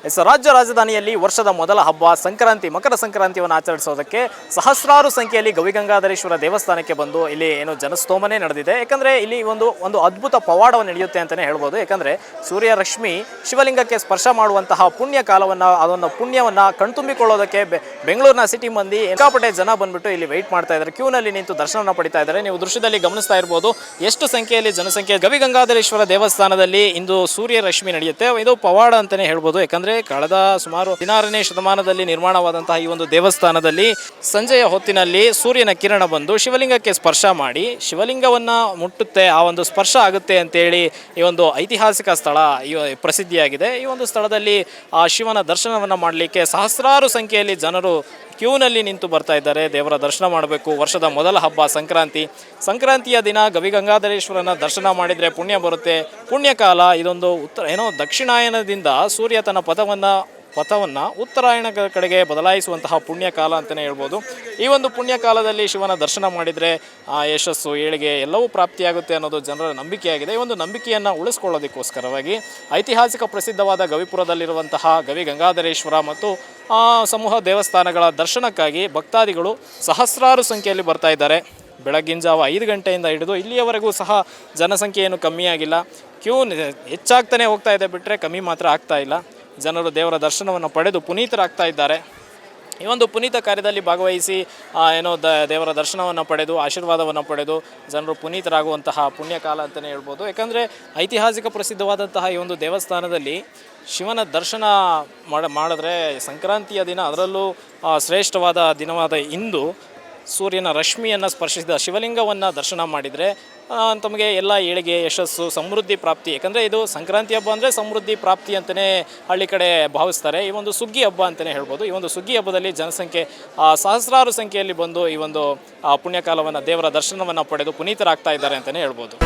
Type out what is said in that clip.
ರಾಜ್ಯ ರಾಜಧಾನಿಯಲ್ಲಿ ವರ್ಷದ ಮೊದಲ ಹಬ್ಬ ಸಂಕ್ರಾಂತಿ, ಮಕರ ಸಂಕ್ರಾಂತಿಯನ್ನು ಆಚರಿಸೋದಕ್ಕೆ ಸಹಸ್ರಾರು ಸಂಖ್ಯೆಯಲ್ಲಿ ಗವಿಗಂಗಾಧರೇಶ್ವರ ದೇವಸ್ಥಾನಕ್ಕೆ ಬಂದು ಇಲ್ಲಿ ಏನು ಜನಸ್ತೋಮನೆ ನಡೆದಿದೆ. ಯಾಕಂದರೆ ಇಲ್ಲಿ ಒಂದು ಅದ್ಭುತ ಪವಾಡವನ್ನು ನಡೆಯುತ್ತೆ ಅಂತಲೇ ಹೇಳ್ಬೋದು. ಯಾಕಂದರೆ ಸೂರ್ಯ ರಶ್ಮಿ ಶಿವಲಿಂಗಕ್ಕೆ ಸ್ಪರ್ಶ ಮಾಡುವಂತಹ ಪುಣ್ಯ ಕಾಲವನ್ನು, ಅದನ್ನು ಪುಣ್ಯವನ್ನು ಕಣ್ತುಂಬಿಕೊಳ್ಳೋದಕ್ಕೆ ಬೆಂಗಳೂರಿನ ಸಿಟಿ ಮಂದಿ ಸಿಕ್ಕಾಪಟ್ಟೆ ಜನ ಬಂದ್ಬಿಟ್ಟು ಇಲ್ಲಿ ವೆಯ್ಟ್ ಮಾಡ್ತಾ ಇದ್ದಾರೆ, ಕ್ಯೂನಲ್ಲಿ ನಿಂತು ದರ್ಶನವನ್ನು ಪಡಿತಾ ಇದ್ದಾರೆ. ನೀವು ದೃಶ್ಯದಲ್ಲಿ ಗಮನಿಸ್ತಾ ಇರ್ಬೋದು ಎಷ್ಟು ಸಂಖ್ಯೆಯಲ್ಲಿ ಜನಸಂಖ್ಯೆ. ಗವಿಗಂಗಾಧರೇಶ್ವರ ದೇವಸ್ಥಾನದಲ್ಲಿ ಇಂದು ಸೂರ್ಯ ರಶ್ಮಿ ನಡೆಯುತ್ತೆ. ಇದು ಪವಾಡ ಅಂತಲೇ ಹೇಳ್ಬೋದು. ಯಾಕಂದರೆ ಕಳೆದ ಸುಮಾರು 16ನೇ ಶತಮಾನದಲ್ಲಿ ನಿರ್ಮಾಣವಾದಂತಹ ಈ ಒಂದು ದೇವಸ್ಥಾನದಲ್ಲಿ ಸಂಜೆಯ ಹೊತ್ತಿನಲ್ಲಿ ಸೂರ್ಯನ ಕಿರಣ ಬಂದು ಶಿವಲಿಂಗಕ್ಕೆ ಸ್ಪರ್ಶ ಮಾಡಿ ಶಿವಲಿಂಗವನ್ನು ಮುಟ್ಟುತ್ತೆ, ಆ ಒಂದು ಸ್ಪರ್ಶ ಆಗುತ್ತೆ ಅಂತೇಳಿ ಈ ಒಂದು ಐತಿಹಾಸಿಕ ಸ್ಥಳ ಪ್ರಸಿದ್ಧಿಯಾಗಿದೆ. ಈ ಒಂದು ಸ್ಥಳದಲ್ಲಿ ಆ ಶಿವನ ದರ್ಶನವನ್ನು ಮಾಡಲಿಕ್ಕೆ ಸಹಸ್ರಾರು ಸಂಖ್ಯೆಯಲ್ಲಿ ಜನರು ಕ್ಯೂನಲ್ಲಿ ನಿಂತು ಬರ್ತಾ ಇದ್ದಾರೆ. ದೇವರ ದರ್ಶನ ಮಾಡಬೇಕು. ವರ್ಷದ ಮೊದಲ ಹಬ್ಬ ಸಂಕ್ರಾಂತಿಯ ದಿನ ಗವಿಗಂಗಾಧರೇಶ್ವರನ ದರ್ಶನ ಮಾಡಿದರೆ ಪುಣ್ಯ ಬರುತ್ತೆ, ಪುಣ್ಯಕಾಲ. ಇದೊಂದು ದಕ್ಷಿಣಾಯನದಿಂದ ಸೂರ್ಯ ತನ್ನ ಪಥವನ್ನು ಉತ್ತರಾಯಣ ಕಡೆಗೆ ಬದಲಾಯಿಸುವಂತಹ ಪುಣ್ಯಕಾಲ ಅಂತಲೇ ಹೇಳ್ಬೋದು. ಈ ಒಂದು ಪುಣ್ಯಕಾಲದಲ್ಲಿ ಶಿವನ ದರ್ಶನ ಮಾಡಿದರೆ ಯಶಸ್ಸು, ಏಳಿಗೆ ಎಲ್ಲವೂ ಪ್ರಾಪ್ತಿಯಾಗುತ್ತೆ ಅನ್ನೋದು ಜನರ ನಂಬಿಕೆಯಾಗಿದೆ. ಈ ಒಂದು ನಂಬಿಕೆಯನ್ನು ಉಳಿಸ್ಕೊಳ್ಳೋದಕ್ಕೋಸ್ಕರವಾಗಿ ಐತಿಹಾಸಿಕ ಪ್ರಸಿದ್ಧವಾದ ಗವಿಪುರದಲ್ಲಿರುವಂತಹ ಗವಿಗಂಗಾಧರೇಶ್ವರ ಮತ್ತು ಸಮೂಹ ದೇವಸ್ಥಾನಗಳ ದರ್ಶನಕ್ಕಾಗಿ ಭಕ್ತಾದಿಗಳು ಸಹಸ್ರಾರು ಸಂಖ್ಯೆಯಲ್ಲಿ ಬರ್ತಾ ಇದ್ದಾರೆ. ಬೆಳಗ್ಗಿನ ಜಾವ 5 ಗಂಟೆಯಿಂದ ಹಿಡಿದು ಇಲ್ಲಿಯವರೆಗೂ ಸಹ ಜನಸಂಖ್ಯೆ ಏನು ಕಮ್ಮಿಯಾಗಿಲ್ಲ. ಕ್ಯೂ ಹೆಚ್ಚಾಗ್ತಾನೆ ಹೋಗ್ತಾ ಇದೆ ಬಿಟ್ಟರೆ ಕಮ್ಮಿ ಮಾತ್ರ ಆಗ್ತಾ ಇಲ್ಲ. ಜನರು ದೇವರ ದರ್ಶನವನ್ನು ಪಡೆದು ಪುನೀತರಾಗ್ತಾ ಇದ್ದಾರೆ. ಈ ಒಂದು ಪುನೀತ ಕಾರ್ಯದಲ್ಲಿ ಭಾಗವಹಿಸಿ ದೇವರ ದರ್ಶನವನ್ನು ಪಡೆದು ಆಶೀರ್ವಾದವನ್ನು ಪಡೆದು ಜನರು ಪುನೀತರಾಗುವಂತಹ ಪುಣ್ಯಕಾಲ ಅಂತಲೇ ಹೇಳ್ಬೋದು. ಯಾಕಂದರೆ ಐತಿಹಾಸಿಕ ಪ್ರಸಿದ್ಧವಾದಂತಹ ಈ ಒಂದು ದೇವಸ್ಥಾನದಲ್ಲಿ ಶಿವನ ದರ್ಶನ ಮಾಡಿದ್ರೆ ಸಂಕ್ರಾಂತಿಯ ದಿನ, ಅದರಲ್ಲೂ ಶ್ರೇಷ್ಠವಾದ ದಿನವಾದ ಇಂದು ಸೂರ್ಯನ ರಶ್ಮಿಯನ್ನು ಸ್ಪರ್ಶಿಸಿದ ಶಿವಲಿಂಗವನ್ನು ದರ್ಶನ ಮಾಡಿದರೆ ತಮಗೆ ಎಲ್ಲ ಏಳಿಗೆ, ಯಶಸ್ಸು, ಸಮೃದ್ಧಿ ಪ್ರಾಪ್ತಿ. ಯಾಕಂದರೆ ಇದು ಸಂಕ್ರಾಂತಿ ಹಬ್ಬ ಅಂದರೆ ಸಮೃದ್ಧಿ ಪ್ರಾಪ್ತಿ ಅಂತಲೇ ಹಳ್ಳಿ ಕಡೆ ಭಾವಿಸ್ತಾರೆ. ಈ ಒಂದು ಸುಗ್ಗಿ ಹಬ್ಬ ಅಂತಲೇ ಹೇಳ್ಬೋದು. ಈ ಒಂದು ಸುಗ್ಗಿ ಹಬ್ಬದಲ್ಲಿ ಜನಸಂಖ್ಯೆ ಸಹಸ್ರಾರು ಸಂಖ್ಯೆಯಲ್ಲಿ ಬಂದು ಈ ಒಂದು ಪುಣ್ಯಕಾಲವನ್ನು, ದೇವರ ದರ್ಶನವನ್ನು ಪಡೆದು ಪುನೀತರಾಗ್ತಾ ಇದ್ದಾರೆ ಅಂತಲೇ ಹೇಳ್ಬೋದು.